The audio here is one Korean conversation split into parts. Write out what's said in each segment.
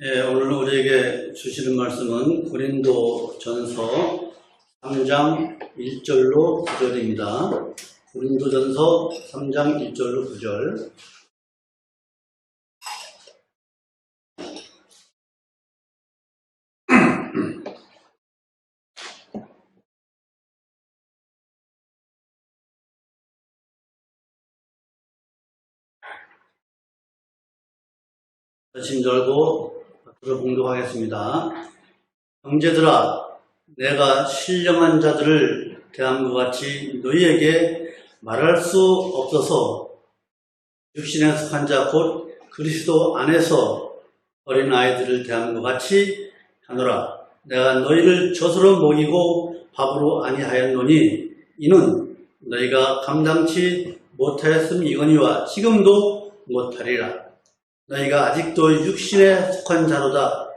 오늘 우리에게 주시는 말씀은 고린도전서 3장 1절로 9절입니다. 고린도전서 3장 1절로 9절. 심 열고 앞으로 봉독하겠습니다. 형제들아, 내가 신령한 자들을 대한 것 같이 너희에게 말할 수 없어서 육신에 속한 자 곧 그리스도 안에서 어린아이들을 대한 것 같이 하노라. 내가 너희를 젖으로 먹이고 밥으로 아니하였노니 이는 너희가 감당치 못하였음이거니와 지금도 못하리라. 너희가 아직도 육신에 속한 자로다.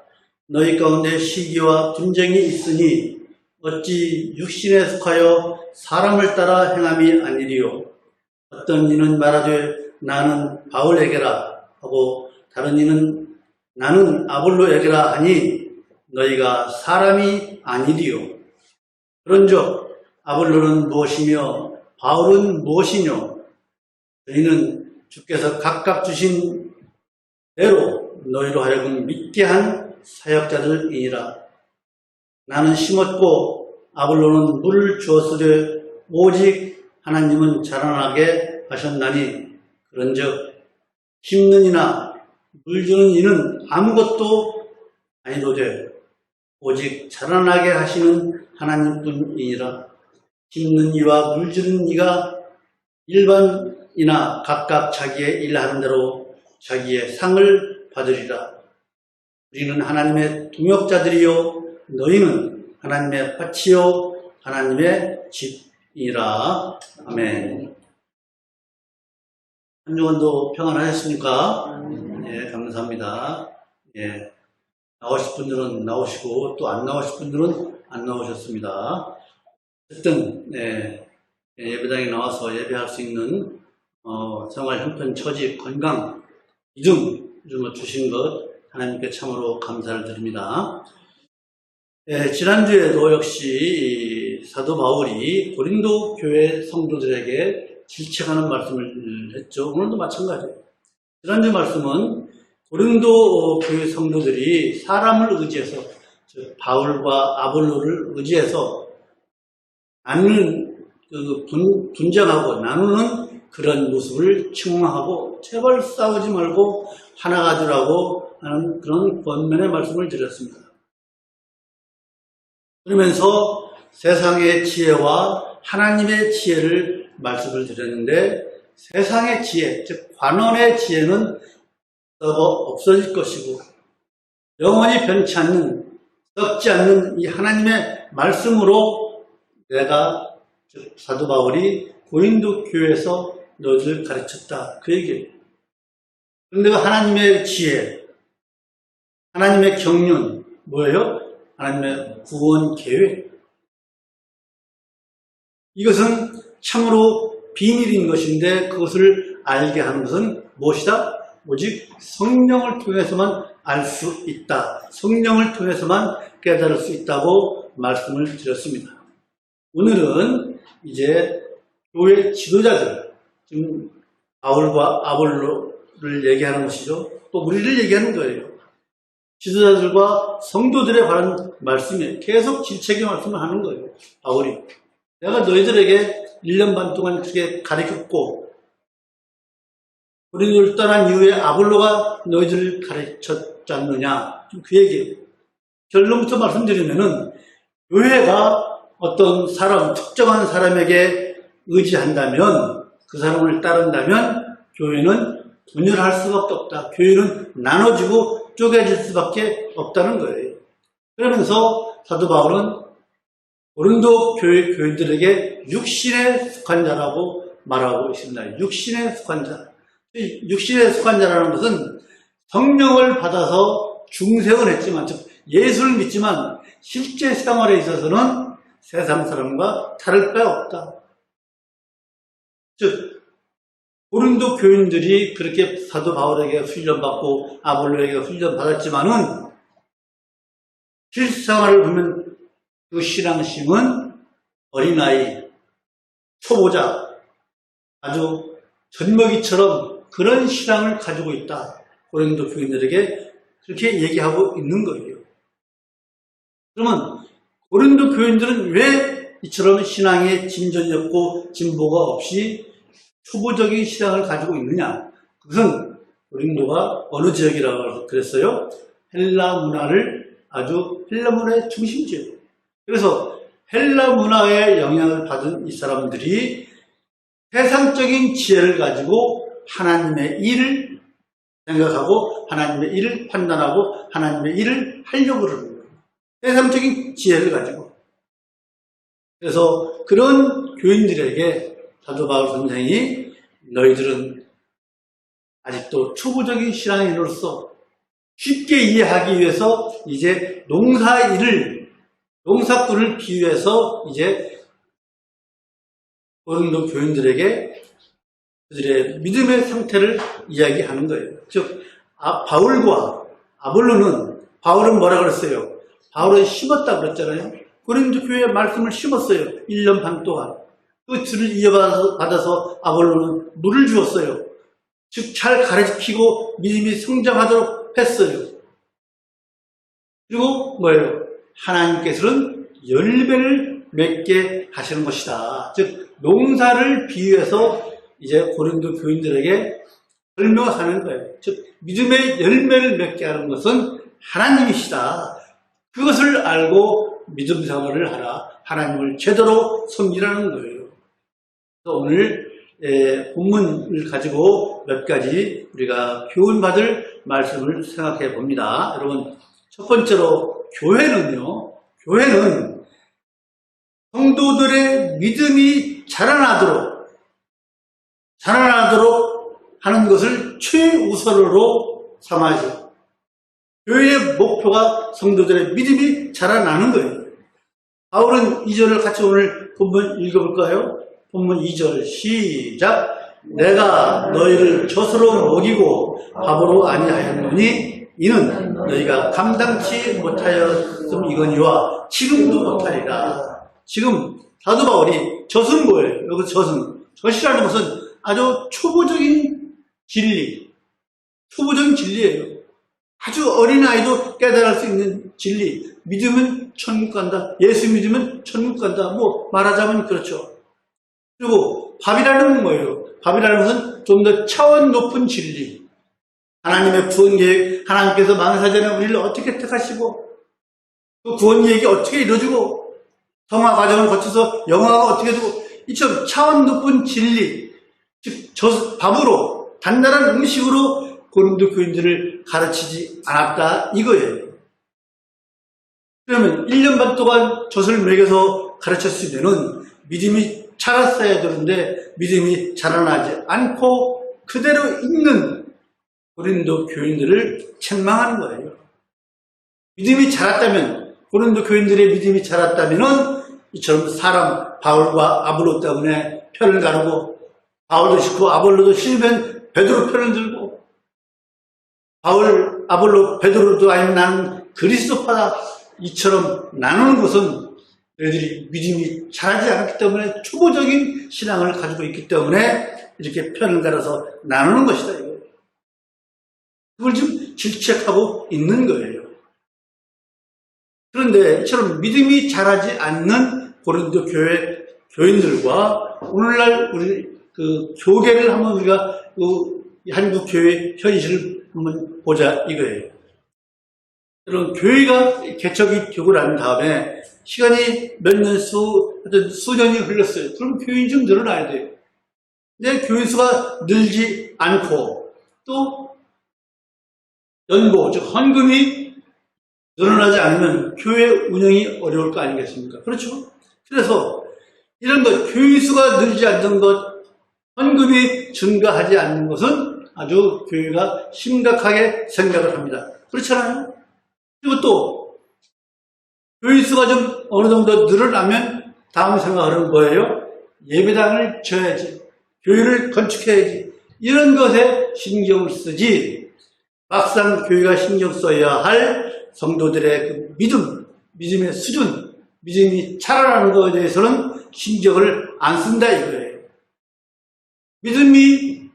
너희 가운데 시기와 분쟁이 있으니 어찌 육신에 속하여 사람을 따라 행함이 아니리요. 어떤 이는 말하되 나는 바울에게라 하고 다른 이는 나는 아볼로에게라 하니 너희가 사람이 아니리요. 그런즉 아볼로는 무엇이며 바울은 무엇이뇨. 저희는 주께서 각각 주신 대로 너희로 하여금 믿게 한 사역자들이니라. 나는 심었고 아볼로는 물을 주었으되 오직 하나님은 자라나게 하셨나니 그런즉 심는 이나 물 주는 이는 아무것도 아니로되 오직 자라나게 하시는 하나님뿐이니라. 심는 이와 물 주는 이가 일반이나 각각 자기의 일하는 대로 자기의 상을 받으리라. 우리는 하나님의 동역자들이요 너희는 하나님의 밭이요 하나님의 집이라. 아멘. 한 주간도 평안하셨습니까? 네, 감사합니다. 예, 나오실 분들은 나오시고 또 안 나오실 분들은 안 나오셨습니다. 어쨌든 예배당에 나와서 예배할 수 있는 생활 형편, 처지, 건강, 이름 주신 것 하나님께 참으로 감사를 드립니다. 지난주에도 역시 사도 바울이 고린도 교회 성도들에게 질책하는 말씀을 했죠. 오늘도 마찬가지예요. 지난주 말씀은 고린도 교회 성도들이 사람을 의지해서, 즉 바울과 아볼로를 의지해서 분쟁하고 나누는 그런 모습을 책망하고 제발 싸우지 말고 하나가 되라고 하는 그런 권면의 말씀을 드렸습니다. 그러면서 세상의 지혜와 하나님의 지혜를 말씀을 드렸는데 세상의 지혜, 즉 관원의 지혜는 없어질 것이고 영원히 변치 않는, 썩지 않는 이 하나님의 말씀으로 내가, 즉 사도 바울이 고린도 교회에서 너희를 가르쳤다, 그 얘기예요. 그런데 하나님의 지혜, 하나님의 경륜 뭐예요? 하나님의 구원 계획. 이것은 참으로 비밀인 것인데 그것을 알게 하는 것은 무엇이다? 오직 성령을 통해서만 알 수 있다. 성령을 통해서만 깨달을 수 있다고 말씀을 드렸습니다. 오늘은 이제 교회 지도자들, 지금 바울과 아볼로를 얘기하는 것이죠. 또 우리를 얘기하는 거예요. 지도자들과 성도들에 관한 말씀에 계속 질책의 말씀을 하는 거예요. 바울이. 내가 너희들에게 1년 반 동안 그렇게 가르쳤고 고린도를 떠난 이후에 아볼로가 너희들을 가르쳤지 않느냐. 그 얘기예요. 결론부터 말씀드리면은 교회가 어떤 사람, 특정한 사람에게 의지한다면, 그 사람을 따른다면 교회는 분열할 수밖에 없다. 교회는 나눠지고 쪼개질 수밖에 없다는 거예요. 그러면서 사도 바울은 고린도 교인들에게 육신에 속한 자라고 말하고 있습니다. 육신에 속한 자. 육신에 속한 자라는 것은 성령을 받아서 중생을 했지만, 즉 예수를 믿지만 실제 생활에 있어서는 세상 사람과 다를 바 없다. 즉 고린도 교인들이 그렇게 사도 바울에게 훈련받고 아볼로에게 훈련받았지만은 실생활을 보면 그 신앙심은 어린아이, 초보자, 아주 젖먹이처럼 그런 신앙을 가지고 있다. 고린도 교인들에게 그렇게 얘기하고 있는 거예요. 그러면 고린도 교인들은 왜 이처럼 신앙에 진전이 없고 진보가 없이 초보적인 신앙을 가지고 있느냐? 그것은 고린도가 어느 지역이라고 그랬어요? 헬라 문화를 아주 헬라 문화의 중심지예요. 그래서 헬라 문화의 영향을 받은 이 사람들이 세상적인 지혜를 가지고 하나님의 일을 생각하고 하나님의 일을 판단하고 하나님의 일을 하려고 그러는 거예요. 세상적인 지혜를 가지고. 그래서 그런 교인들에게 사도 바울 선생이 너희들은 아직도 초보적인 신앙인으로서 쉽게 이해하기 위해서 이제 농사꾼을 비유해서 이제 고린도 교인들에게 그들의 믿음의 상태를 이야기하는 거예요. 즉, 바울과 아볼로는, 바울은 뭐라 그랬어요? 바울은 심었다 그랬잖아요. 고린도 교회에 말씀을 심었어요. 1년 반 동안. 그 들을 이어받아서 아볼로는 물을 주었어요. 즉, 잘 가르치고 믿음이 성장하도록 했어요. 그리고 뭐예요? 하나님께서는 열매를 맺게 하시는 것이다. 즉, 농사를 비유해서 이제 고린도 교인들에게 설명하는 거예요. 즉, 믿음의 열매를 맺게 하는 것은 하나님이시다. 그것을 알고 믿음 생활을 하라. 하나님을 제대로 섬기라는 거예요. 그래서 오늘 본문을 가지고 몇 가지 우리가 교훈받을 말씀을 생각해 봅니다. 여러분, 첫 번째로 교회는 성도들의 믿음이 자라나도록 하는 것을 최우선으로 삼아야죠. 교회의 목표가 성도들의 믿음이 자라나는 거예요. 바울은 2절을 같이 오늘 본문 읽어볼까요? 본문 2절 시작. 내가 너희를 젖으로 먹이고 밥으로 아니하였노니 이는 너희가 감당치 못하였음이거니와 지금도 못하리라. 지금 사도 바울이 젖은 뭐예요? 여기 젖이라는 것은 아주 초보적인 진리예요. 아주 어린아이도 깨달을 수 있는 진리. 믿으면 천국 간다. 예수 믿으면 천국 간다. 뭐 말하자면 그렇죠. 그리고 밥이라는 건 뭐예요? 밥이라는 것은 좀 더 차원 높은 진리. 하나님의 구원 계획, 하나님께서 만사전에 우리를 어떻게 택하시고 또 구원 계획이 어떻게 이루어지고 성화 과정을 거쳐서 영화가 어떻게 되고 이처럼 차원 높은 진리, 즉 밥으로 단단한 음식으로 고린도 교인들을 가르치지 않았다 이거예요. 그러면 1년 반 동안 젖을 먹여서 가르쳤으면은 믿음이 자랐어야 되는데 믿음이 자라나지 않고 그대로 있는 고린도 교인들을 책망하는 거예요. 믿음이 자랐다면, 고린도 교인들의 믿음이 자랐다면은 이처럼 사람 바울과 아볼로 때문에 편을 가르고 바울도 싫고 아볼로도 싫으면 베드로 편을 들고 바울, 아볼로, 베드로도 아니면 나는 그리스도파다 이처럼 나누는 것은 너희들이 믿음이 자라지 않았기 때문에 초보적인 신앙을 가지고 있기 때문에 이렇게 편을 갈아서 나누는 것이다. 이거. 그걸 지금 질책하고 있는 거예요. 그런데 이처럼 믿음이 자라지 않는 고린도 교회 교인들과 오늘날 우리 그 교계를 한번 우리가 한국 교회 현실을 한번 보자 이거예요. 여러분, 교회가 개척이 되고 난 다음에 시간이 몇 년 수년이 흘렀어요. 그럼 교인이 좀 늘어나야 돼요. 근데 교인 수가 늘지 않고 또 연고, 즉 헌금이 늘어나지 않으면 교회 운영이 어려울 거 아니겠습니까? 그렇죠? 그래서 이런 것, 교인 수가 늘지 않는 것, 헌금이 증가하지 않는 것은 아주 교회가 심각하게 생각을 합니다. 그렇잖아요? 그리고 또 교인 수가 좀 어느 정도 늘어나면 다음 생각은 뭐예요? 예배당을 지어야지. 교회를 건축해야지. 이런 것에 신경을 쓰지 막상 교회가 신경 써야 할 성도들의 그 믿음의 수준, 믿음이 자라나는 것에 대해서는 신경을 안 쓴다 이거예요. 믿음이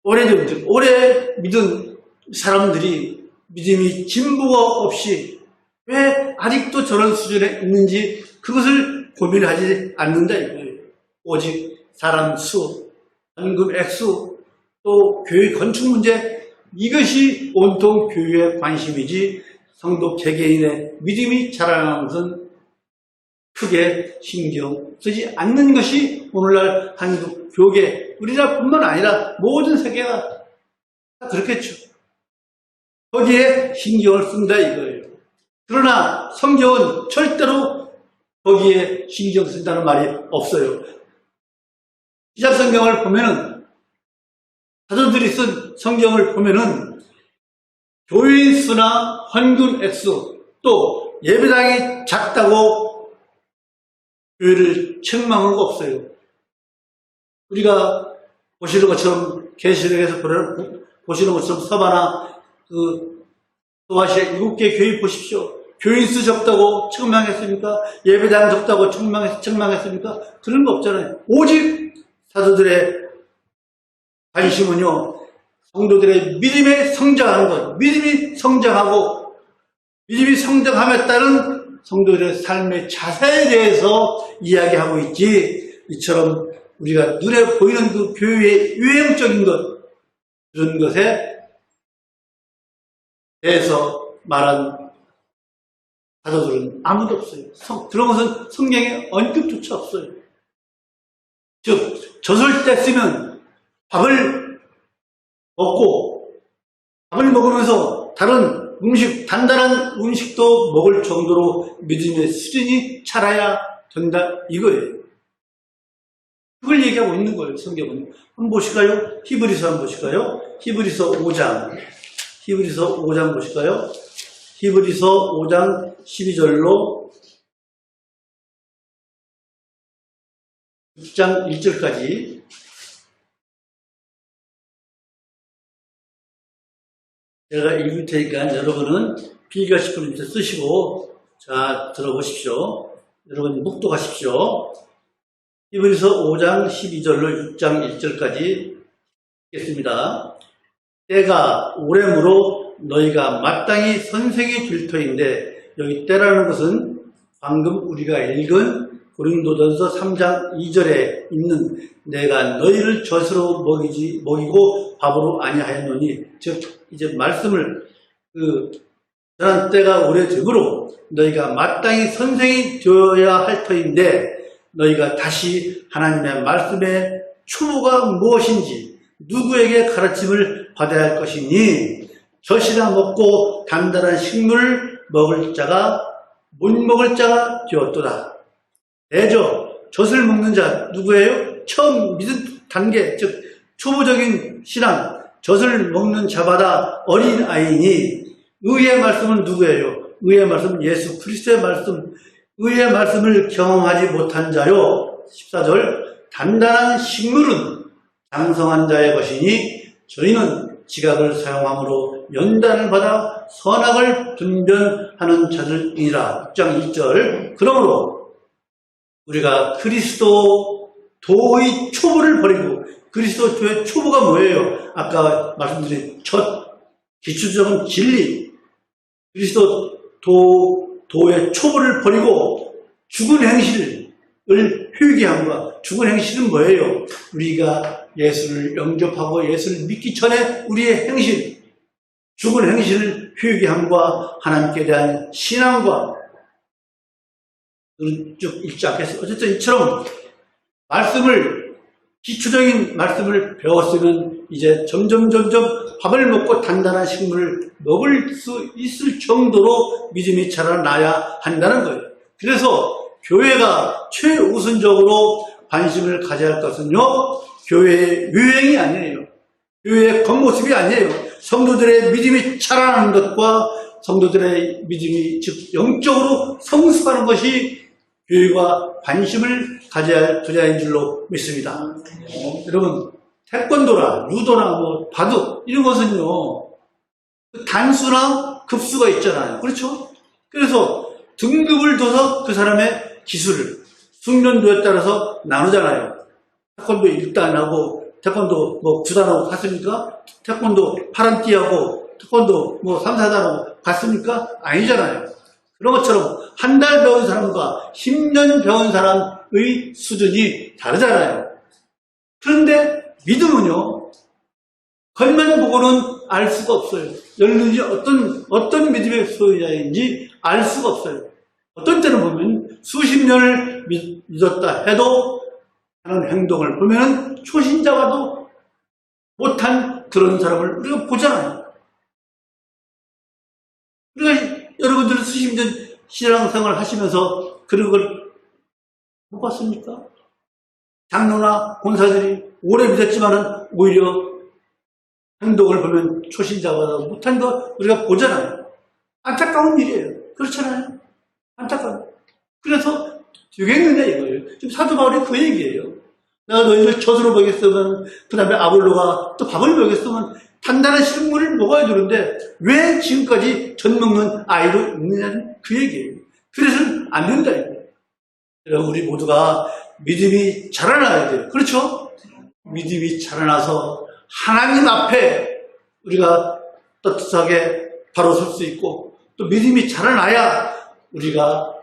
오래 믿은 사람들이 믿음이 진보가 없이 왜 아직도 저런 수준에 있는지 그것을 고민하지 않는다 이거예요. 오직 사람 수, 헌금 액수, 또 교회 건축 문제, 이것이 온통 교회의 관심이지 성도 개개인의 믿음이 자라나는 것은 크게 신경 쓰지 않는 것이 오늘날 한국 교계, 우리나라뿐만 아니라 모든 세계가 그렇겠죠. 거기에 신경을 쓴다 이거예요. 그러나 성경은 절대로 거기에 신경 쓴다는 말이 없어요. 시작 성경을 보면은, 사도들이 쓴 성경을 보면은 교인 수나 헌금 액수, 또 예배당이 작다고 교회를 책망한 거 없어요. 우리가 보시는 것처럼 계시록에서 보시는 것처럼 서바나 소아시아 7개 교회 보십시오. 교인 수 적다고 책망했습니까? 예배당 적다고 책망했습니까? 그런 거 없잖아요. 오직 사도들의 관심은요, 성도들의 믿음에 성장하는 것, 믿음이 성장하고 믿음이 성장함에 따른 성도들의 삶의 자세에 대해서 이야기하고 있지, 이처럼 우리가 눈에 보이는 그 교회의 유행적인 것, 그런 것에 대해서 말한 사도들은 아무도 없어요. 그런 것은 성경에 언급조차 없어요. 즉, 젖을 뗐으면 밥을 먹으면서 다른 음식, 단단한 음식도 먹을 정도로 믿음의 수준이 자라야 된다 이거예요. 그걸 얘기하고 있는 거예요, 성경은. 한번 보실까요? 히브리서 한번 보실까요? 히브리서 5장 보실까요? 히브리서 5장 12절로 6장 1절까지 제가 읽을 테니까 여러분은 비교하실 분 쓰시고, 자, 들어보십시오. 여러분 묵독하십시오. 히브리서 5장 12절로 6장 1절까지 읽겠습니다. 때가 오래므로 너희가 마땅히 선생이 될 터인데, 여기 때라는 것은 방금 우리가 읽은 고린도전서 3장 2절에 있는 내가 너희를 젖으로 먹이고 밥으로 아니하였노니, 즉 이제 말씀을 전한 때가 오래되므로 너희가 마땅히 선생이 되어야 할 터인데, 너희가 다시 하나님의 말씀의 초보가 무엇인지 누구에게 가르침을 받아야 할 것이니, 젖이나 먹고 단단한 식물을 먹을 자가 못 먹을 자가 되었도다. 대저 젖을 먹는 자 누구예요? 처음 믿음 단계, 즉 초보적인 신앙, 젖을 먹는 자마다 어린 아이니, 의의 말씀은 누구예요? 의의 말씀은 예수 그리스도의 말씀, 의의 말씀을 경험하지 못한 자요. 14절 단단한 식물은 장성한 자의 것이니 저희는 지각을 사용함으로 연단을 받아 선악을 분별하는 자들이니라. 6장 1절 그러므로 우리가 그리스도 도의 초보를 버리고, 그리스도의 초보가 뭐예요? 아까 말씀드린 첫 기초적인 진리, 그리스도 도의 초보를 버리고 죽은 행실을 회개함과, 죽은 행실은 뭐예요? 우리가 예수를 영접하고 예수를 믿기 전에 우리의 행실, 죽은 행실을 회개함과 하나님께 대한 신앙과, 쭉 읽지 않겠어요? 어쨌든 이처럼 기초적인 말씀을 배웠으면 이제 점점 밥을 먹고 단단한 식물을 먹을 수 있을 정도로 믿음이 자라나야 한다는 거예요. 그래서 교회가 최우선적으로 관심을 가져야 할 것은요, 교회의 유행이 아니에요. 교회의 겉모습이 아니에요. 성도들의 믿음이 자라나는 것과 성도들의 믿음이 즉 영적으로 성숙하는 것이 교회가 관심을 가져야 할 분야인 줄로 믿습니다. 여러분, 태권도나 유도나 뭐 바둑 이런 것은요 단수나 급수가 있잖아요. 그렇죠? 그래서 등급을 둬서 그 사람의 기술을 숙련도에 따라서 나누잖아요. 태권도 1단하고 태권도 뭐 9단하고 같습니까? 태권도 파란띠하고 태권도 뭐 3, 4단하고 같습니까? 아니잖아요. 그런 것처럼 한 달 배운 사람과 10년 배운 사람의 수준이 다르잖아요. 그런데 믿음은요, 겉만 보고는 알 수가 없어요. 여러분이 어떤 믿음의 소유자인지 알 수가 없어요. 어떤 때는 보면 수십 년을 믿었다 해도 하는 행동을 보면 초신자와도 못한 그런 사람을 우리가 보잖아요. 우리가 여러분들은 수십 년 신앙생활을 하시면서 그런 걸 못 봤습니까? 장로나 권사들이 오래 믿었지만은 오히려 행동을 보면 초신자보다 못한 거 우리가 보잖아요. 안타까운 일이에요. 그렇잖아요. 안타까워. 그래서 되겠느냐 이거예요. 지금 사도 바울이 그 얘기예요. 내가 너희를 젖으로 먹였으면 그 다음에 아볼로가 또 밥을 먹였으면 단단한 식물을 먹어야 되는데 왜 지금까지 젖 먹는 아이로 있느냐는 그 얘기예요. 그래서는 안 된다 이거예요. 우리 모두가 믿음이 자라나야 돼요. 그렇죠? 믿음이 자라나서 하나님 앞에 우리가 떳떳하게 바로 설 수 있고 또 믿음이 자라나야 우리가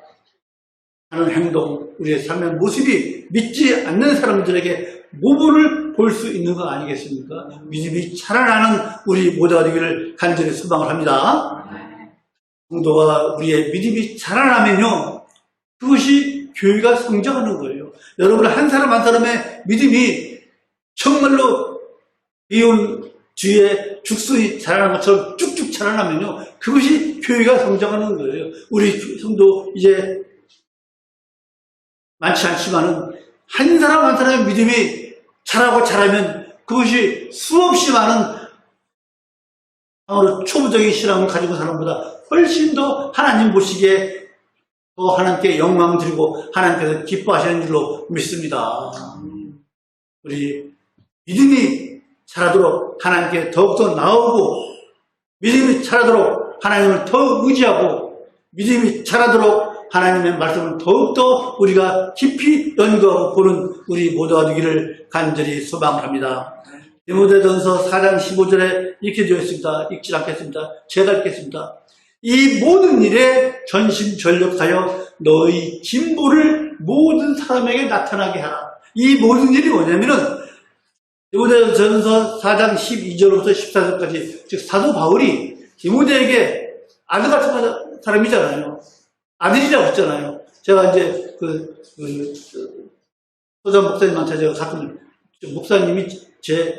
하는 행동, 우리의 삶의 모습이 믿지 않는 사람들에게 모범을 볼 수 있는 거 아니겠습니까? 믿음이 자라나는 우리 모두가 되기를 간절히 소망을 합니다. 성도가 우리의 믿음이 자라나면요, 그것이 교회가 성장하는 거예요. 여러분 한 사람 한 사람의 믿음이 정말로 비온 뒤에 죽순이 자라는 것처럼 쭉쭉 자라나면요, 그것이 교회가 성장하는 거예요. 우리 성도 이제 많지 않지만은 한 사람 한 사람의 믿음이 자라면 그것이 수없이 많은 초부적인 신앙을 가지고 사는 것보다 훨씬 더 하나님 보시기에 또 하나님께 영광 드리고 하나님께서 기뻐하시는 줄로 믿습니다. 우리 믿음이 자라도록 하나님께 더욱더 나오고 믿음이 자라도록 하나님을 더 의지하고 믿음이 자라도록 하나님의 말씀을 더욱더 우리가 깊이 연구하고 보는 우리 모두가 되기를 간절히 소망합니다. 디모데전서 4장 15절에 이렇게 되어 있습니다. 읽지 않겠습니다. 제가 읽겠습니다. 이 모든 일에 전심전력하여 너희 진보를 모든 사람에게 나타나게 하라. 이 모든 일이 뭐냐면은 디모데전서 4장 12절부터 14절까지 즉 사도 바울이 디모데에게 아들 같은 사람이잖아요. 아들이라고 했잖아요. 제가 이제 소장 목사님한테 제가 가끔 목사님이 제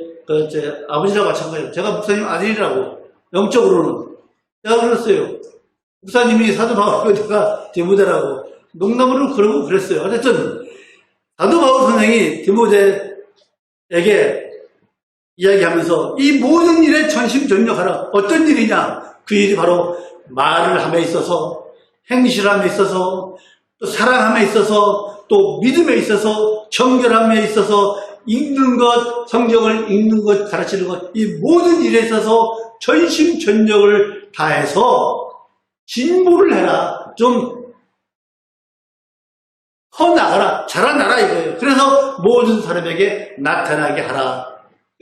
아버지라고 마찬가지예요. 제가 목사님 아들이라고 영적으로는 제가 그랬어요. 목사님이 사도 바울이고 제가 디모데라고 농담으로 그러고 그랬어요. 어쨌든 사도 바울 선생이 디모데에게 이야기하면서 이 모든 일에 전심전력하라. 어떤 일이냐? 그 일이 바로 말을 함에 있어서 행실함에 있어서 또 사랑함에 있어서 또 믿음에 있어서 정결함에 있어서 읽는 것, 성경을 읽는 것, 가르치는 것, 이 모든 일에 있어서 전심전력을 다해서 진보를 해라. 좀 커나가라. 자라나라 이거예요. 그래서 모든 사람에게 나타나게 하라.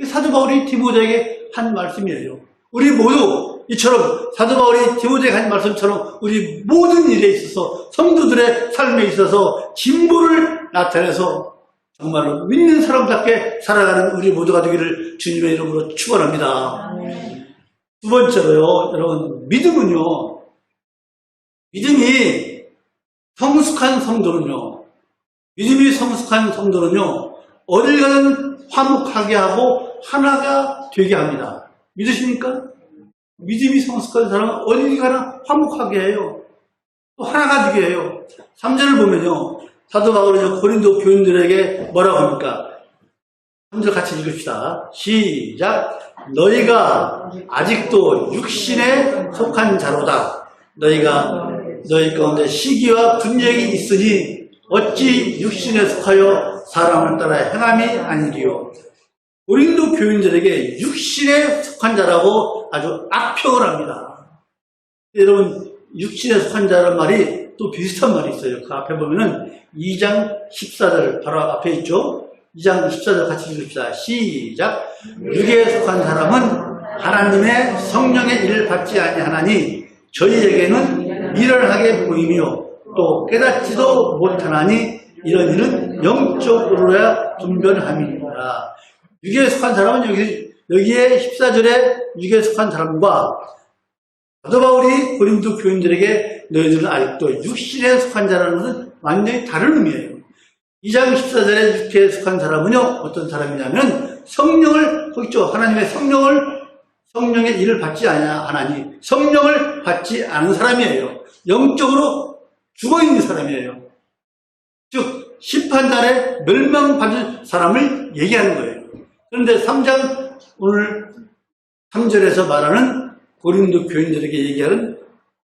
사도 바울이 디모데에게 한 말씀이에요. 우리 모두 이처럼 사도 바울이 디모데에게 한 말씀처럼 우리 모든 일에 있어서 성도들의 삶에 있어서 진보를 나타내서 정말로 믿는 사람답게 살아가는 우리 모두가 되기를 주님의 이름으로 축원합니다. 두 번째로요, 여러분, 믿음이 성숙한 성도는요, 어딜 가든 화목하게 하고 하나가 되게 합니다. 믿으십니까? 믿음이 성숙한 사람은 어딜 가나 화목하게 해요. 또 하나가 되게 해요. 3절을 보면요, 사도 바울은 고린도 교인들에게 뭐라고 합니까? 3절 같이 읽읍시다. 시작. 너희가 아직도 육신에 속한 자로다. 너희 가운데 시기와 분쟁이 있으니 어찌 육신에 속하여 사람을 따라 행함이 아니리요. 고린도 교인들에게 육신에 속한 자라고 아주 악평을 합니다. 여러분, 육신에 속한 자라는 말이 또 비슷한 말이 있어요. 그 앞에 보면은 2장 14절 바로 앞에 있죠. 2장 14절 같이 읽읍시다. 시작. 육에 속한 사람은 하나님의 성령의 일을 받지 아니하나니 저희에게는 미련하게 보이며 또 깨닫지도 못하나니 이런 일은 영적으로야 분별함이니라. 육에 속한 사람은 여기에 14절에 육에 속한 사람과 사도 바울이 고린도 교인들에게 너희들은 아직도 육신에 속한 자라는 것은 완전히 다른 의미예요. 2장 14절에 육에 속한 사람은요, 어떤 사람이냐면 성령을, 거기죠. 하나님의 성령의 일을 받지 않으니 성령을 받지 않은 사람이에요. 영적으로 죽어있는 사람이에요. 즉 심판날에 멸망받을 사람을 얘기하는 거예요. 그런데 3장 오늘 3절에서 말하는 고린도 교인들에게 얘기하는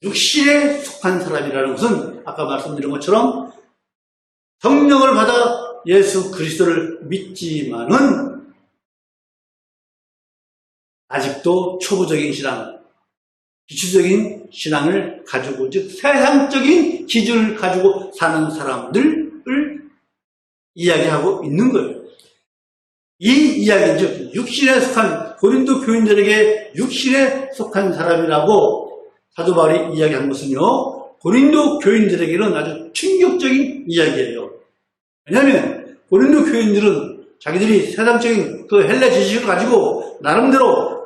육신에 속한 사람이라는 것은 아까 말씀드린 것처럼 성령을 받아 예수 그리스도를 믿지만은 아직도 초보적인 신앙, 기초적인 신앙을 가지고, 즉 세상적인 기준을 가지고 사는 사람들을 이야기하고 있는 거예요. 이 이야기는 즉 육신에 속한 고린도 교인들에게 육신에 속한 사람이라고 사도 바울이 이야기한 것은요, 고린도 교인들에게는 아주 충격적인 이야기예요. 왜냐하면 고린도 교인들은 자기들이 세상적인 그 헬라 지식을 가지고 나름대로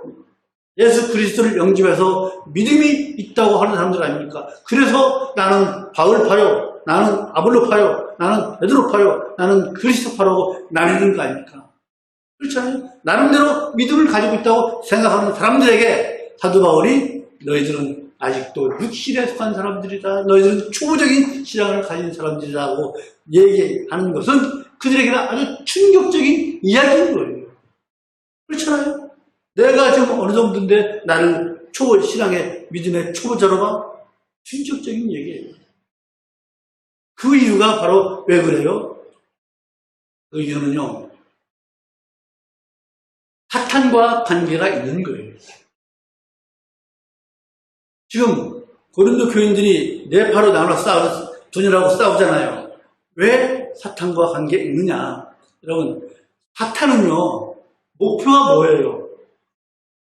예수 그리스도를 영접해서 믿음이 있다고 하는 사람들 아닙니까? 그래서 나는 바울파요, 나는 아볼로파요, 나는 베드로파요, 나는 그리스도파라고 나뉘는 거 아닙니까? 그렇잖아요. 나름대로 믿음을 가지고 있다고 생각하는 사람들에게 사도 바울이 너희들은 아직도 육신에 속한 사람들이다, 너희들은 초보적인 신앙을 가진 사람들이라고 얘기하는 것은 그들에게는 아주 충격적인 이야기인 거예요. 그렇잖아요. 내가 지금 어느 정도인데 나를 초보 신앙의 믿음의 초보자로 봐? 충격적인 얘기예요. 그 이유가 바로 왜 그래요? 그 이유는요, 사탄과 관계가 있는 거예요. 지금 고린도 교인들이 네 파로 나눠 분열하고 싸우잖아요. 왜 사탄과 관계 있느냐? 여러분, 사탄은요, 목표가 뭐예요?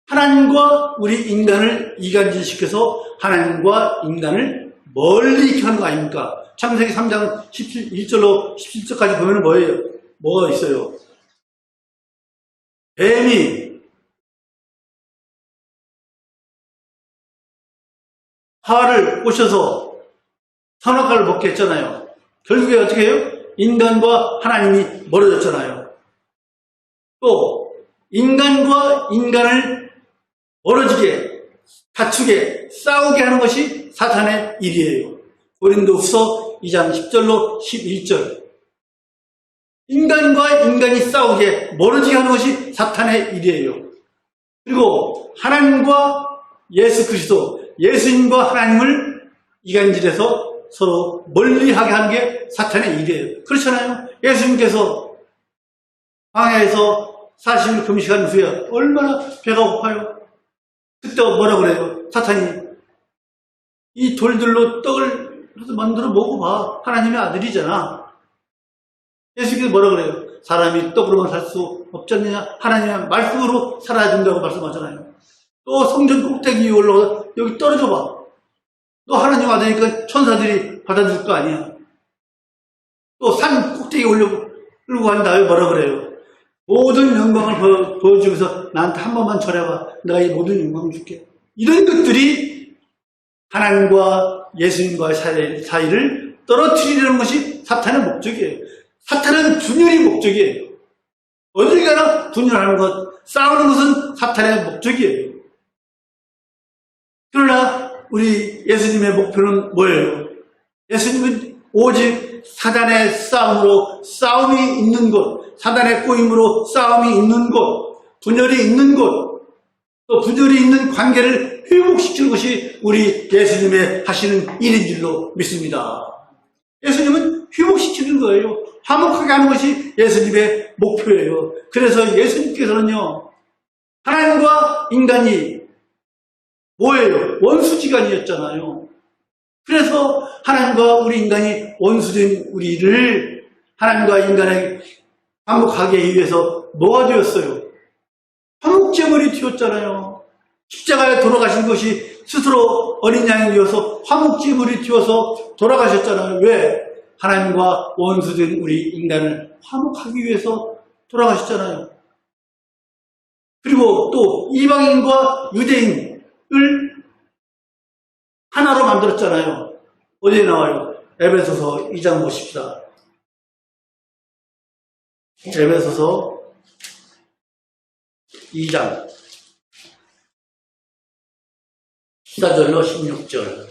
하나님과 우리 인간을 이간질시켜서 하나님과 인간을 멀리 하는 거 아닙니까? 창세기 3장 1절로 17절까지 보면 뭐예요? 뭐가 있어요? 뱀이 하와를 꼬셔서 선악과를 먹게 했잖아요. 결국에 어떻게 해요? 인간과 하나님이 멀어졌잖아요. 또 인간과 인간을 멀어지게, 다투게, 싸우게 하는 것이 사탄의 일이에요. 고린도후서 2장 10절로 11절. 인간과 인간이 싸우게, 멀어지게 하는 것이 사탄의 일이에요. 그리고 하나님과 예수 그리스도, 예수님과 하나님을 이간질해서 서로 멀리하게 하는 게 사탄의 일이에요. 그렇잖아요. 예수님께서 광야에서 40일 금식한 후에 얼마나 배가 고파요. 그때 뭐라 그래요? 사탄이 이 돌들로 떡을 만들어 먹어봐. 하나님의 아들이잖아. 예수님께서 뭐라 그래요? 사람이 떡으로만 살 수 없지 않느냐? 하나님의 말씀으로 살아야 된다고 말씀하잖아요. 또 성전 꼭대기 위에 올라가서 여기 떨어져봐. 또 하나님 아들이니까 천사들이 받아줄 거 아니야. 또 산 꼭대기에 올려고 간 다음에 뭐라 그래요? 모든 영광을 보여주면서 나한테 한 번만 절해봐. 내가 이 모든 영광을 줄게. 이런 것들이 하나님과 예수님과의 사이를 떨어뜨리려는 것이 사탄의 목적이에요. 사탄은 분열이 목적이에요. 어딜 가나 분열하는 것, 싸우는 것은 사탄의 목적이에요. 그러나 우리 예수님의 목표는 뭐예요? 예수님은 오직 사단의 싸움으로 싸움이 있는 곳, 사단의 꼬임으로 싸움이 있는 곳, 분열이 있는 곳, 또 분열이 있는 관계를 회복시키는 것이 우리 예수님의 하시는 일인 줄로 믿습니다. 예수님은 회복시키는 거예요. 화목하게 하는 것이 예수님의 목표예요. 그래서 예수님께서는요, 하나님과 인간이 뭐예요? 원수지간이었잖아요. 그래서 하나님과 우리 인간이 원수된 우리를 하나님과 인간에게 화목하게 하기 위해서 뭐가 되었어요? 화목제물이 되었잖아요. 십자가에 돌아가신 것이 스스로 어린 양이 되어서 화목제물이 되어서 돌아가셨잖아요. 왜? 하나님과 원수된 우리 인간을 화목하기 위해서 돌아가셨잖아요. 그리고 또 이방인과 유대인을 하나로 만들었잖아요. 어디에 나와요? 에베소서 2장 보십시다. 에베소서 2장 14절로 16절.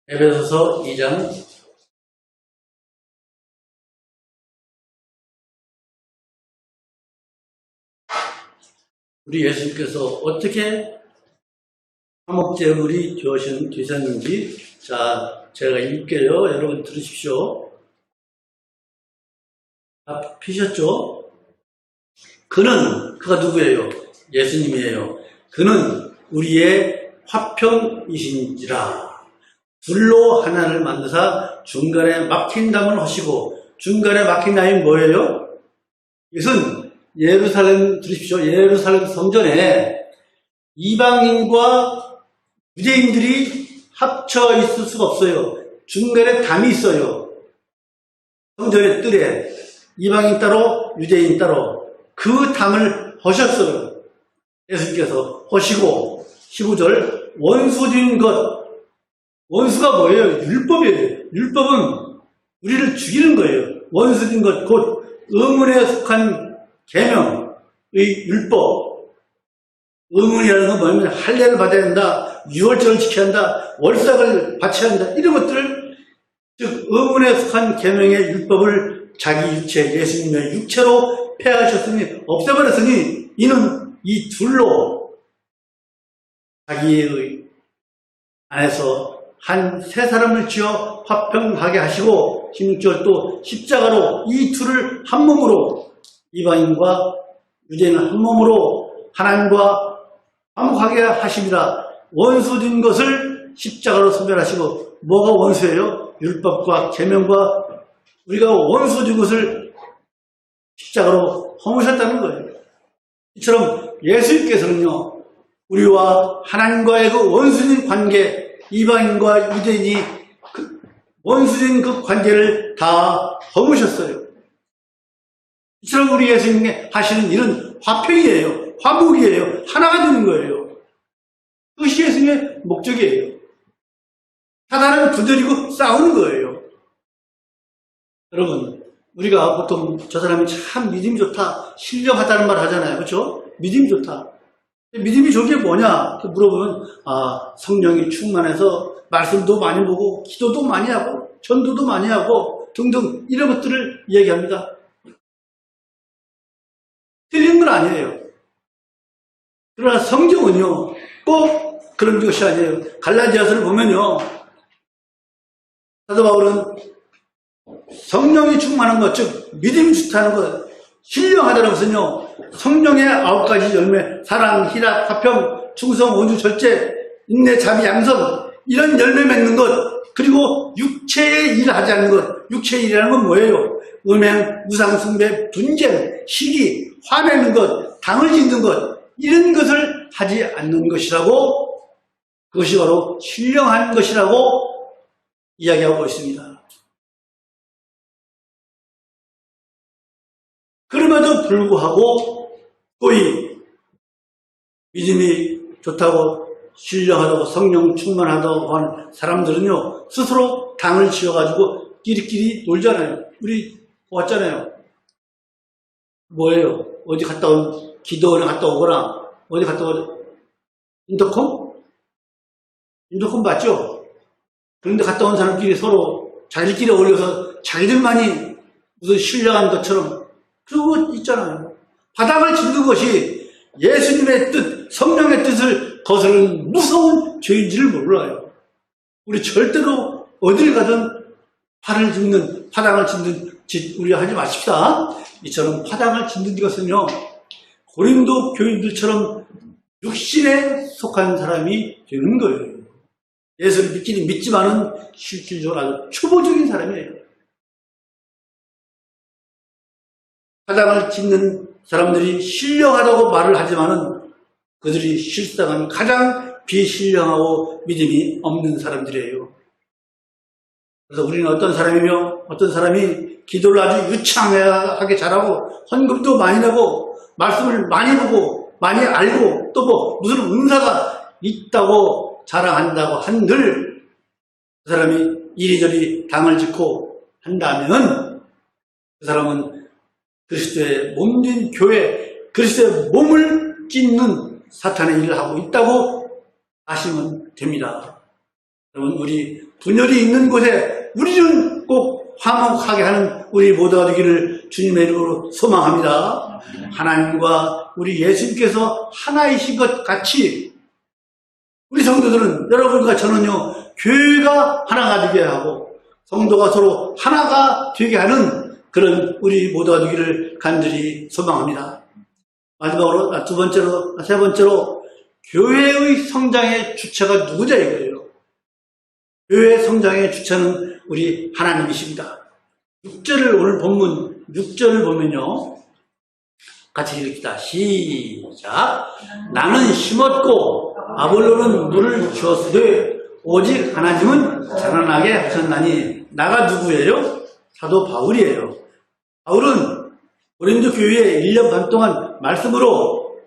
에베소서 2장 '우리 예수님께서 어떻게 화목제물이 되셨는지, 자, 제가 읽게요. 여러분 들으십시오. 다 피셨죠? 그가 누구예요? 예수님이에요. 그는 우리의 화평이신지라. 둘로 하나를 만드사 중간에 막힌 담을 하시고, 중간에 막힌 담이 뭐예요? 이것은 예루살렘, 들으십시오. 예루살렘 성전에 이방인과 유대인들이 합쳐 있을 수가 없어요. 중간에 담이 있어요. 성전의 뜰에 이방인 따로 유대인 따로 그 담을 허셨어요. 예수님께서 허시고 15절 원수된 것. 원수가 뭐예요? 율법이에요. 율법은 우리를 죽이는 거예요. 원수된 것, 곧 의문에 속한 계명의 율법. 의문이라는 건 뭐냐면 할례를 받아야 한다, 유월절을 지켜야 한다, 월삭을 바쳐야 한다, 이런 것들을, 즉 의문에 속한 계명의 율법을 자기 육체, 예수님의 육체로 폐하셨으니, 없애버렸으니, 이는 이 둘로 자기의 안에서 한 세 사람을 지어 화평하게 하시고, 16절 또 십자가로 이 둘을 한 몸으로, 이방인과 유대인은 한 몸으로 하나님과 화목하게 하십니다. 원수된 것을 십자가로 소멸하시고, 뭐가 원수예요? 율법과 계명과 우리가 원수된 것을 십자가로 허무셨다는 거예요. 이처럼 예수님께서는요, 우리와 하나님과의 그 원수된 관계, 이방인과 유대인이 원수된 그 관계를 다 허무셨어요. 이처럼 우리 예수님이 하시는 일은 화평이에요. 화목이에요. 하나가 되는 거예요. 그것이 예수님의 목적이에요. 사단을 두드리고 싸우는 거예요. 여러분, 우리가 보통 저 사람이 참 믿음이 좋다, 신령하다는 말 하잖아요. 그렇죠? 믿음이 좋다. 믿음이 좋은 게 뭐냐? 물어보면, 성령이 충만해서 말씀도 많이 보고 기도도 많이 하고 전도도 많이 하고 등등 이런 것들을 이야기합니다. 틀린 건 아니에요. 그러나 성경은요, 꼭 그런 것이 아니에요. 갈라디아서를 보면요, 사도 바울은 성령이 충만한 것, 즉 믿음이 좋다는 것, 신령하다는 것은요, 성령의 9가지 열매, 사랑, 희락, 화평, 충성, 온유, 절제, 인내, 자비, 양선, 이런 열매 맺는 것, 그리고 육체의 일을 하지 않는 것. 육체의 일이라는 건 뭐예요? 음행, 우상, 숭배, 분쟁, 시기, 화내는 것, 당을 짓는 것, 이런 것을 하지 않는 것이라고, 그것이 바로 신령한 것이라고 이야기하고 있습니다. 그럼에도 불구하고 또이 믿음이 좋다고, 신령하다고, 성령 충만하다고 하는 사람들은요, 스스로 당을 지어가지고 끼리끼리 놀잖아요. 우리 왔잖아요. 뭐예요? 어디 갔다 기도원에 갔다 오거나, 어디 갔다 오거나, 인터콤? 인터콤 맞죠? 그런데 갔다 온 사람끼리 서로 자기들끼리 어울려서 자기들만이 무슨 신령한 것처럼 그러고 있잖아요. 바닥을 짓는 것이 예수님의 뜻, 성령의 뜻을 거스르는 무서운 죄인지를 몰라요. 우리 절대로 어딜 가든 바닥을 짓는 짓 우리 하지 마십시다. 이처럼 파당을 짓는 것은요, 고린도 교인들처럼 육신에 속한 사람이 되는 거예요. 예수를 믿기는 믿지만은 실질적으로 아주 초보적인 사람이에요. 파당을 짓는 사람들이 신령하다고 말을 하지만은 그들이 실상은 가장 비신령하고 믿음이 없는 사람들이에요. 그래서 우리는 어떤 사람이며 어떤 사람이 기도를 아주 유창하게 잘하고 헌금도 많이 내고 말씀을 많이 보고 많이 알고 또 뭐 무슨 은사가 있다고 자랑한다고 한들 그 사람이 이리저리 당을 짓고 한다면 그 사람은 그리스도의 몸된 교회, 그리스도의 몸을 찢는 사탄의 일을 하고 있다고 하시면 됩니다. 여러분, 우리 분열이 있는 곳에 우리는 꼭 화목하게 하는 우리 모두가 되기를 주님의 이름으로 소망합니다. 하나님과 우리 예수님께서 하나이신 것 같이 우리 성도들은, 여러분과 저는요, 교회가 하나가 되게 하고 성도가 서로 하나가 되게 하는 그런 우리 모두가 되기를 간절히 소망합니다. 마지막으로 세 번째로 교회의 성장의 주체가 누구냐 이거예요. 교회의 성장의 주체는 우리 하나님이십니다. 6절을 오늘 본문 6절을 보면요, 같이 읽읍시다. 시작. 나는 심었고 아볼로는 물을 주었으되 오직 하나님은 자라나게 하셨나니. 나가 누구예요? 사도 바울이에요. 바울은 고린도 교회에 1년 반 동안 말씀으로,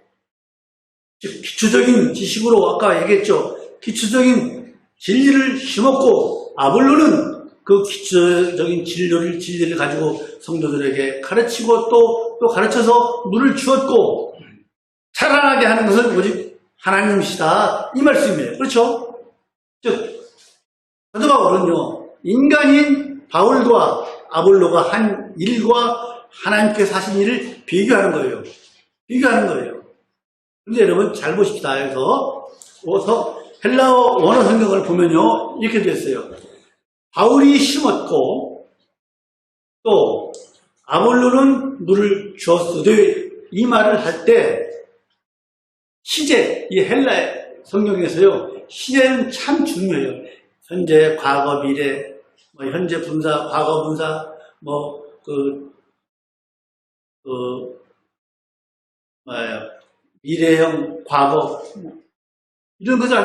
즉 기초적인 지식으로 아까 얘기했죠. 기초적인 진리를 심었고 아볼로는 그 기초적인 진리를 가지고 성도들에게 가르치고 또 가르쳐서 물을 주었고 자라나게 하는 것은 오직 하나님이시다, 이 말씀이에요. 그렇죠? 즉 사도 바울은요, 인간인 바울과 아볼로가 한 일과 하나님께서 하신 일을 비교하는 거예요. 그런데 여러분 잘 보십시다. 그래서 헬라어 원어 성경을 보면요, 이렇게 됐어요. 바울이 심었고 또 아볼로는 물을 주었으되, 이 말을 할 때 시제, 이 헬라 성경에서요, 시제는 참 중요해요. 현재, 과거, 미래, 현재 분사, 과거 분사, 미래형, 과거, 이런 것을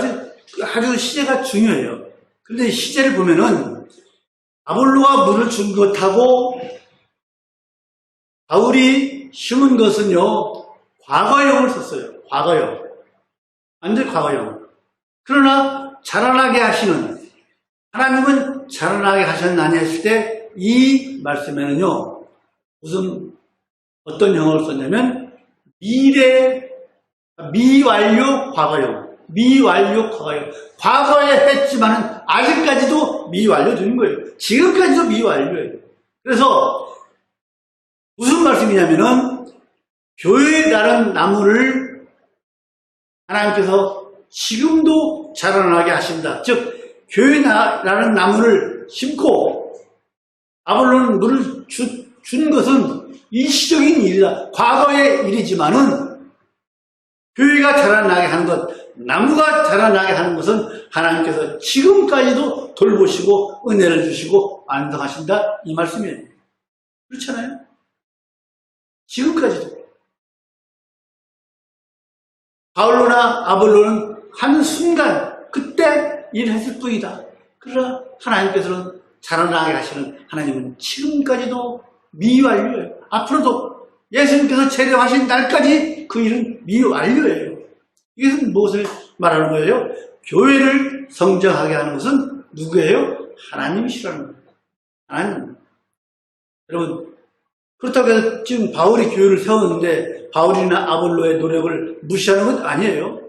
아주 시제가 중요해요. 그런데 시제를 보면은 아볼로가 물을 준 것하고 바울이 심은 것은요, 과거형을 썼어요. 과거형. 완전 과거형. 그러나 자라나게 하시는, 하나님은 자라나게 하셨나니 했을 때 이 말씀에는요, 어떤 형을 썼냐면 미완료 과거형. 과거에 했지만 아직까지도 미완료되는 거예요. 지금까지도 미완료예요. 그래서 무슨 말씀이냐면은 교회라는 나무를 하나님께서 지금도 자라나게 하신다. 즉 교회라는 나무를 심고 아볼로는 물을 준 것은 일시적인 일이다. 과거의 일이지만은 교회가 자라나게 하는 것, 나무가 자라나게 하는 것은 하나님께서 지금까지도 돌보시고 은혜를 주시고 안정하신다, 이 말씀이에요. 그렇잖아요? 지금까지도. 바울로나 아볼로는 한순간 그때 일했을 뿐이다. 그러나 하나님께서는 자라나게 하시는 하나님은 지금까지도 미완료예요. 앞으로도 예수님께서 재림하신 날까지 그 일은 미완료예요. 이것은 무엇을 말하는 거예요? 교회를 성장하게 하는 것은 누구예요? 하나님이시라는 거예요. 하나님. 여러분, 그렇다고 해서 지금 바울이 교회를 세웠는데 바울이나 아볼로의 노력을 무시하는 건 아니에요.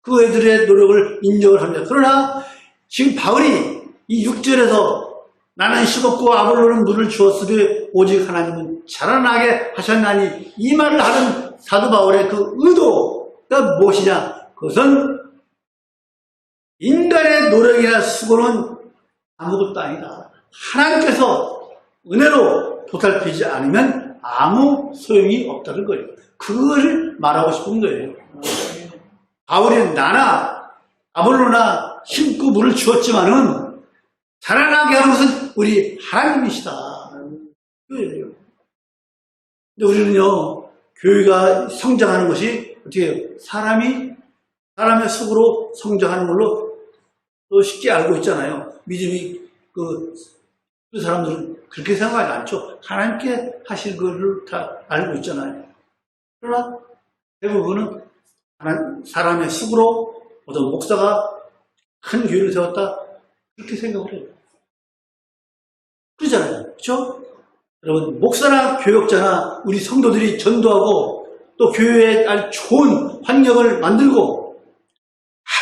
그 애들의 노력을 인정을 합니다. 그러나 지금 바울이 이 6절에서 나는 심었고 아볼로는 물을 주었으되 오직 하나님은 자라나게 하셨나니, 이 말을 하는 사도 바울의 그 의도가 무엇이냐? 그것은 인간의 노력이나 수고는 아무것도 아니다. 하나님께서 은혜로 보살피지 않으면 아무 소용이 없다는 거예요. 그걸 말하고 싶은 거예요. 바울이 나나 아볼로나 힘고 물을 주었지만은 자라나게 하는 것은 우리 하나님이시다. 그거예요. 근데 우리는요, 교회가 성장하는 것이 어떻게 해요? 사람의 속으로 성장하는 걸로 또 쉽게 알고 있잖아요. 믿음이 그 사람들은 그렇게 생각하지 않죠. 하나님께 하실 것을 다 알고 있잖아요. 그러나 대부분은 사람의 속으로 어떤 목사가 큰 교회를 세웠다 그렇게 생각을 해요. 그러잖아요. 그렇죠? 여러분, 목사나 교역자나 우리 성도들이 전도하고 또 교회에 아주 좋은 환경을 만들고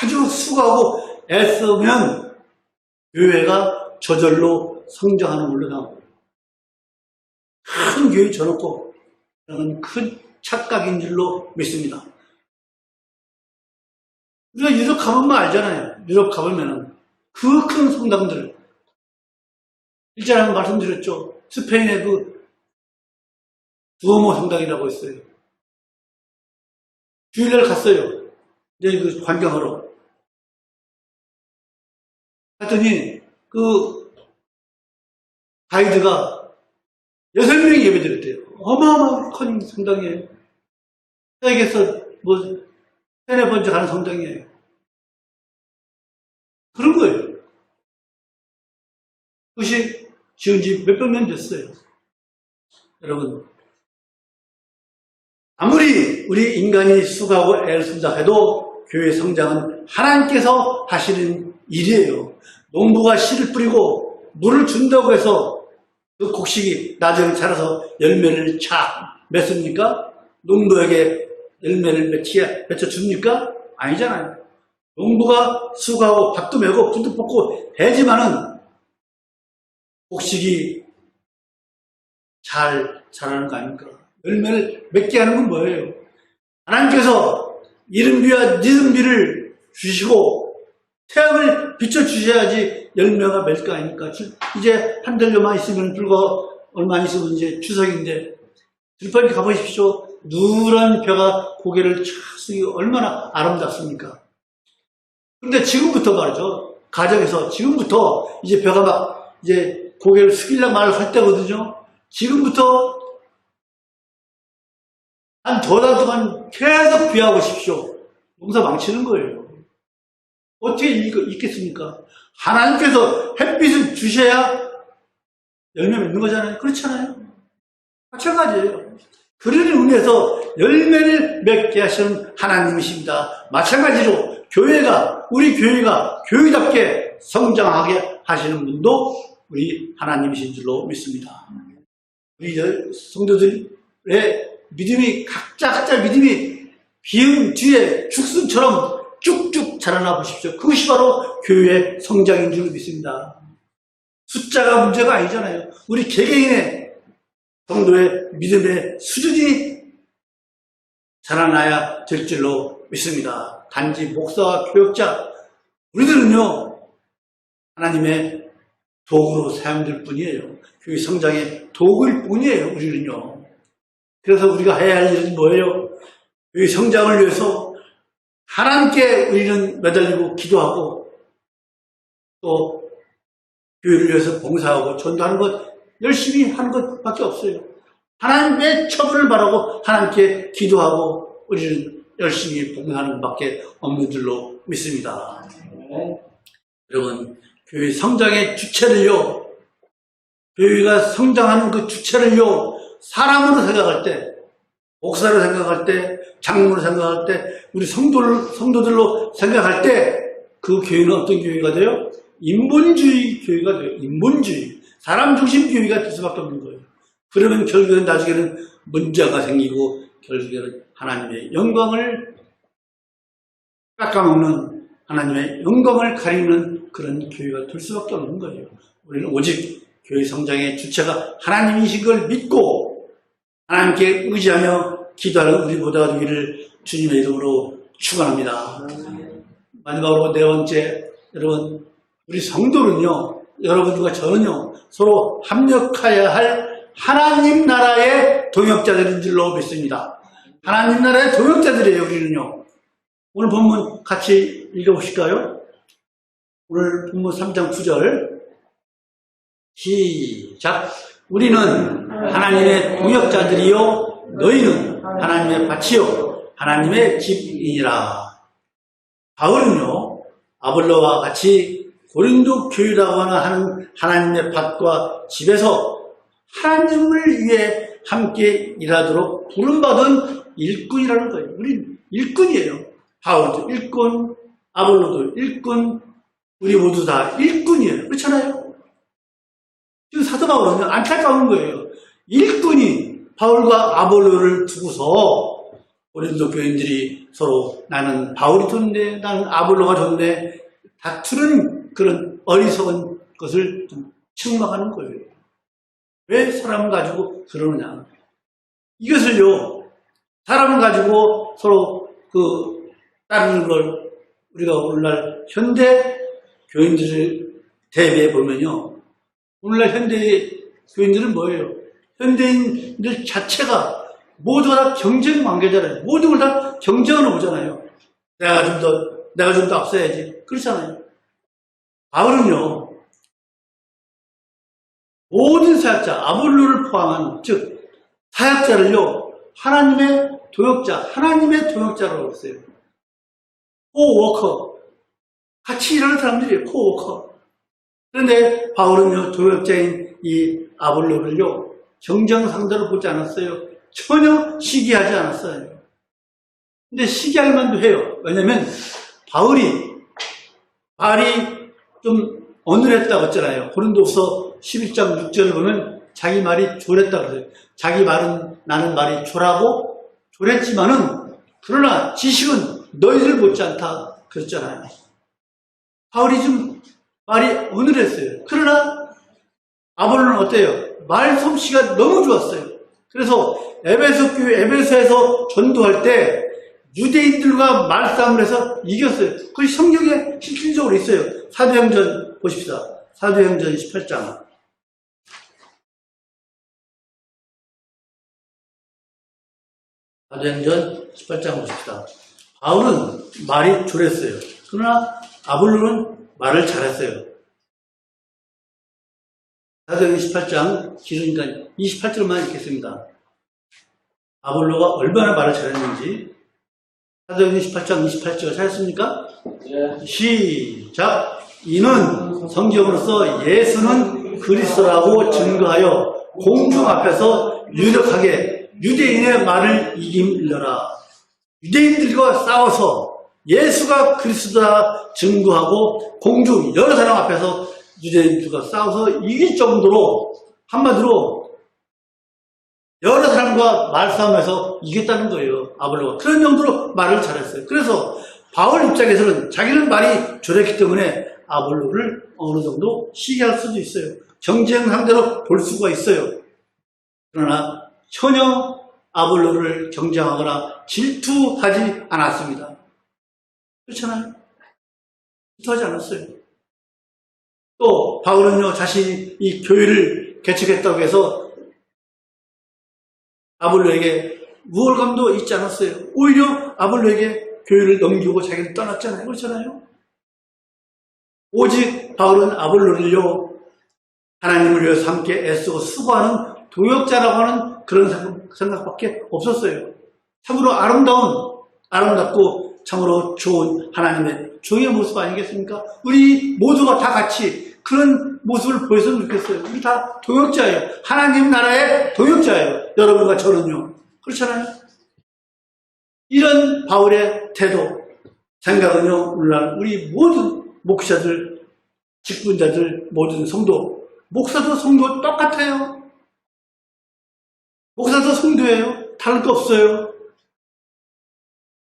아주 수고하고 애쓰면 교회가 저절로 성장하는 걸로 나옵니다. 큰 교회 쳐놓고 그런 큰 착각인 줄로 믿습니다. 우리가 유럽 가보면 알잖아요. 유럽 가보면은 그 큰 성당들, 일전에 한번 말씀드렸죠. 스페인의 그 두오모 성당이라고 있어요. 주일날 갔어요. 이제 그 관광하러. 갔더니 그 가이드가 6명이 예배드렸대요. 어마어마한 큰 성당이에요. 세계에서 뭐 세네 번째 가는 성당이에요. 그런 거예요. 그것이 지은 지 몇백 년 됐어요. 여러분, 아무리 우리 인간이 수고하고 애를 쓴다 해도 교회 성장은 하나님께서 하시는 일이에요. 농부가 씨를 뿌리고 물을 준다고 해서 그 곡식이 나중에 자라서 열매를 착 맺습니까? 농부에게 열매를 맺혀줍니까? 아니잖아요. 농부가 수고하고 밭도 메고 풀도 뽑고 해지만은 곡식이 잘 자라는 거 아닙니까? 열매를 맺게 하는 건 뭐예요? 하나님께서 이른비와 니른비를 주시고 태양을 비춰주셔야지 열매가 맺을 거 아닙니까? 이제 한 달여만 있으면 불과 얼마 안 있으면 이제 추석인데 들판에 가보십시오. 누런 벼가 고개를 쫙 숙이고 얼마나 아름답습니까? 그런데 지금부터 말이죠. 가정에서 지금부터 이제 벼가 막 이제 고개를 숙이려 말을 할 때거든요. 지금부터 한 2달 동안 계속 비하고 싶십시오. 농사 망치는 거예요. 어떻게 있겠습니까? 하나님께서 햇빛을 주셔야 열매 맺는 거잖아요. 그렇잖아요. 마찬가지예요. 그런 의미에서 열매를 맺게 하시는 하나님이십니다. 마찬가지로 우리 교회가 교회답게 성장하게 하시는 분도 우리 하나님이신 줄로 믿습니다. 우리 성도들의 믿음이 각자 믿음이 비운 뒤에 죽순처럼 쭉쭉 자라나 보십시오. 그것이 바로 교회의 성장인 줄 믿습니다. 숫자가 문제가 아니잖아요. 우리 개개인의 성도의 믿음의 수준이 자라나야 될 줄로 믿습니다. 단지 목사와 교역자, 우리들은요, 하나님의 도구로 사용될 뿐이에요. 교회 성장의 도구일 뿐이에요, 우리는요. 그래서 우리가 해야 할 일은 뭐예요? 교회 성장을 위해서 하나님께 우리는 매달리고 기도하고 또 교회를 위해서 봉사하고 전도하는 것, 열심히 하는 것밖에 없어요. 하나님의 처분을 바라고 하나님께 기도하고 우리는 열심히 봉사하는 것밖에 없는 줄로 믿습니다. 여러분, 교회 성장의 주체를요, 교회가 성장하는 그 주체를요, 사람으로 생각할 때, 목사로 생각할 때, 장로로 생각할 때, 우리 성도들로 생각할 때, 그 교회는 어떤 교회가 돼요? 인본주의 교회가 돼요. 인본주의. 사람 중심 교회가 될 수밖에 없는 거예요. 그러면 결국에는 나중에는 문제가 생기고, 결국에는 하나님의 영광을 깎아먹는, 하나님의 영광을 가리는 그런 교회가 될 수밖에 없는 거예요. 우리는 오직 교회 성장의 주체가 하나님이신 걸 믿고 하나님께 의지하며 기도하는 우리 모두가 되기를 주님의 이름으로 축원합니다. 마지막으로 4번째, 여러분, 우리 성도는요, 여러분과 저는요, 서로 합력해야 할 하나님 나라의 동역자들인 줄로 믿습니다. 하나님 나라의 동역자들이에요, 우리는요. 오늘 본문 같이 읽어보실까요? 오늘 본문 3장 9절 시작. 우리는 하나님의 동역자들이요 너희는 하나님의 밭이요 하나님의 집이니라. 바울은요 아볼로와 같이 고린도 교회라고 하는 하나님의 밭과 집에서 하나님을 위해 함께 일하도록 부름받은 일꾼이라는 거예요. 우리 일꾼이에요. 바울도 일꾼, 아볼로도 일꾼, 우리 모두 다 일꾼이에요. 그렇잖아요? 지금 사도 바울은 안타까운 거예요. 일꾼이 바울과 아볼로를 두고서 고린도 교인들이 서로 나는 바울이 좋네, 나는 아볼로가 좋네 다투는 그런 어리석은 것을 좀 책망하는 거예요. 왜 사람을 가지고 그러느냐. 이것을요, 사람을 가지고 서로 따르는 걸 우리가 오늘날 현대 교인들을 대비해 보면요. 오늘날 현대 교인들은 뭐예요? 현대인들 자체가 모두가 다 경쟁 관계잖아요. 모든 걸 다 경쟁으로 보잖아요. 내가 좀 더 앞서야지. 그렇잖아요. 바울은요, 모든 사역자, 아볼로를 포함한, 즉, 사역자를요, 하나님의 동역자라고 했어요. 코워커. 같이 일하는 사람들이에요, 코워커. 그런데 바울은요, 동역자인 이 아볼로를요, 경쟁 상대로 보지 않았어요. 전혀 시기하지 않았어요. 근데 시기할 만도 해요. 왜냐면, 바울이 좀 어눌했다고 했잖아요. 고린도후서 11장 6절을 보면 자기 말이 졸했다고 그래요. 자기 말은 나는 말이 졸했지만은 그러나 지식은 너희들 못지않다 그랬잖아요. 바울이 좀 말이 어눌했어요. 그러나 아볼로는 어때요? 말 솜씨가 너무 좋았어요. 그래서 에베소에서 전도할 때 유대인들과 말싸움을 해서 이겼어요. 그것이 성경에 실질적으로 있어요. 사도행전 보십시다. 사도행전 18장. 사도행전 18장 보십시다. 바울은 말이 졸했어요. 그러나 아볼로는 말을 잘했어요. 사도행전 18장 기준이니까 28절만 읽겠습니다. 아볼로가 얼마나 말을 잘했는지. 사도행전 18장 28절 찾았습니까? 네. 시작. 이는 성경으로서 예수는 그리스도라고 증거하여 공중 앞에서 유력하게 유대인의 말을 이김일러라. 유대인들과 싸워서 예수가 그리스도라 증거하고 공중 여러 사람 앞에서 유대인들과 싸워서 이길 정도로 한마디로 여러 사람과 말싸움에서 이겼다는 거예요. 아볼로가. 그런 정도로 말을 잘했어요. 그래서 바울 입장에서는 자기는 말이 졸했기 때문에 아볼로를 어느 정도 시기할 수도 있어요. 경쟁 상대로 볼 수가 있어요. 그러나 전혀 아볼로를 경쟁하거나 질투하지 않았습니다. 그렇잖아요. 질투하지 않았어요. 또 바울은요, 자신이 이 교회를 개척했다고 해서 아볼로에게 우월감도 있지 않았어요. 오히려 아볼로에게 교회를 넘기고 자기는 떠났잖아요. 그렇잖아요. 오직 바울은 아볼로를요, 하나님을 위해서 함께 애쓰고 수고하는 동역자라고 하는 그런 생각밖에 없었어요. 참으로 아름답고 참으로 좋은 하나님의 종의 모습 아니겠습니까? 우리 모두가 다 같이 그런 모습을 보였으면 좋겠어요. 우리 다 동역자예요. 하나님 나라의 동역자예요. 여러분과 저는요. 그렇잖아요. 이런 바울의 태도, 생각은요, 물론 우리 모든 목사들, 직분자들, 모든 성도, 목사도 성도 똑같아요. 목사도 성도예요. 다를 거 없어요.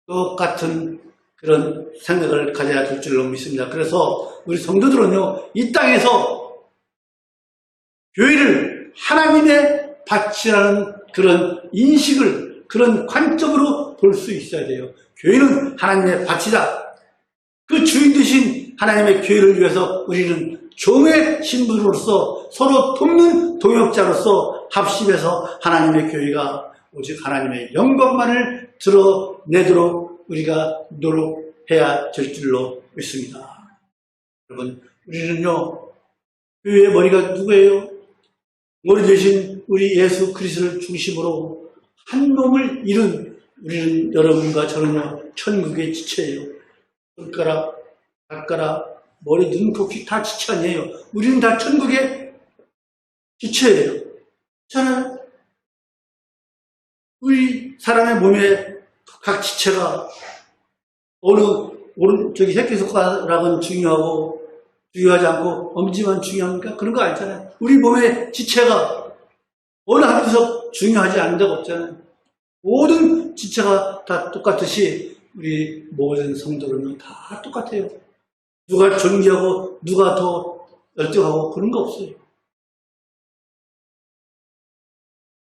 똑같은 그런 생각을 가져야 될 줄로 믿습니다. 그래서 우리 성도들은요, 이 땅에서 교회를 하나님의 밭이라는 그런 인식을, 그런 관점으로 볼 수 있어야 돼요. 교회는 하나님의 밭이다. 그 주인 되신 하나님의 교회를 위해서 우리는 종의 신분으로서 서로 돕는 동역자로서 합심해서 하나님의 교회가 오직 하나님의 영광만을 드러내도록 우리가 노력해야 될 줄로 믿습니다. 여러분, 우리는요, 교회의 머리가 누구예요? 머리 대신 우리 예수 그리스도를 중심으로 한 몸을 이룬 우리는 여러분과 저는요, 천국의 지체예요. 손가락, 발가락, 머리, 눈, 코, 귀 다 지체 아니에요. 우리는 다 천국의 지체예요. 저는 우리 사람의 몸에 각 지체가 저기 새끼손가락은 중요하지 않고 엄지만 중요합니까? 그런 거 아니잖아요. 우리 몸의 지체가 어느 한구석 중요하지 않은 데가 없잖아요. 모든 지체가 다 똑같듯이 우리 모든 성도들은 다 똑같아요. 누가 존귀하고 누가 더 열등하고 그런 거 없어요.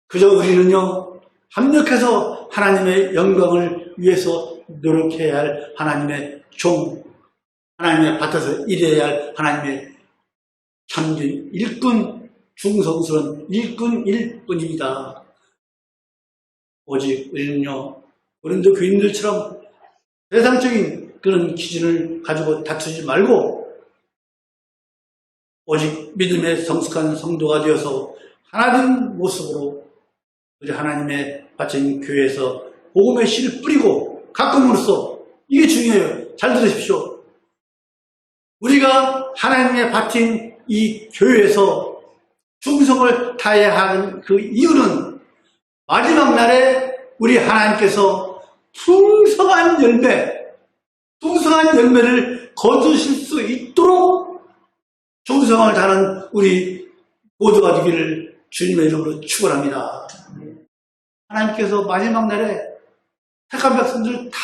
그저 우리는요, 합력해서 하나님의 영광을 위해서 노력해야 할 하나님의 하나님의 밭에서 일해야 할 하나님의 참된 일꾼, 중성스러운 일꾼일 뿐입니다. 오직 우리는요, 고린도 교인들처럼 세상적인 그런 기준을 가지고 다투지 말고 오직 믿음의 성숙한 성도가 되어서 하나된 모습으로 우리 하나님의 밭인 교회에서 복음의 씨를 뿌리고 가끔으로써 이게 중요해요. 잘 들으십시오. 우리가 하나님의 밭인 이 교회에서 충성을 다해야 하는 그 이유는 마지막 날에 우리 하나님께서 풍성한 열매를 거두실 수 있도록 충성을 다하는 우리 모두가 되기를 주님의 이름으로 축원합니다. 하나님께서 마지막 날에 택한 백성들을 다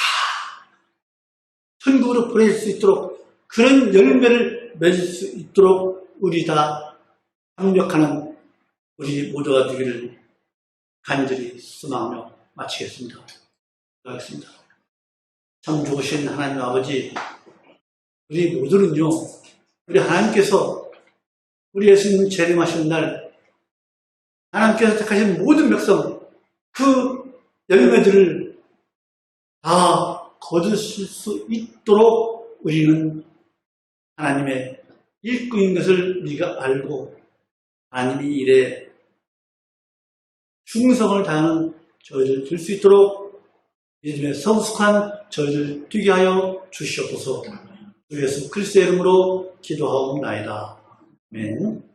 천국으로 보내실 수 있도록 그런 열매를 맺을 수 있도록 우리 다 합력하는 우리 모두가 되기를 간절히 소망하며 마치겠습니다. 기도하겠습니다. 참 좋으신 하나님 아버지, 우리 모두는요, 우리 하나님께서 우리 예수님 재림하시는 날 하나님께서 택하신 모든 백성 그 열매들을 다 거두실 수 있도록 우리는 하나님의 일꾼인 것을 우리가 알고 하나님이 일에 충성을 다하는 저희를 될 수 있도록 믿음의 성숙한 저희를 되게 하여 주시옵소서. 주 예수 그리스도의 이름으로 기도하옵나이다. 아멘.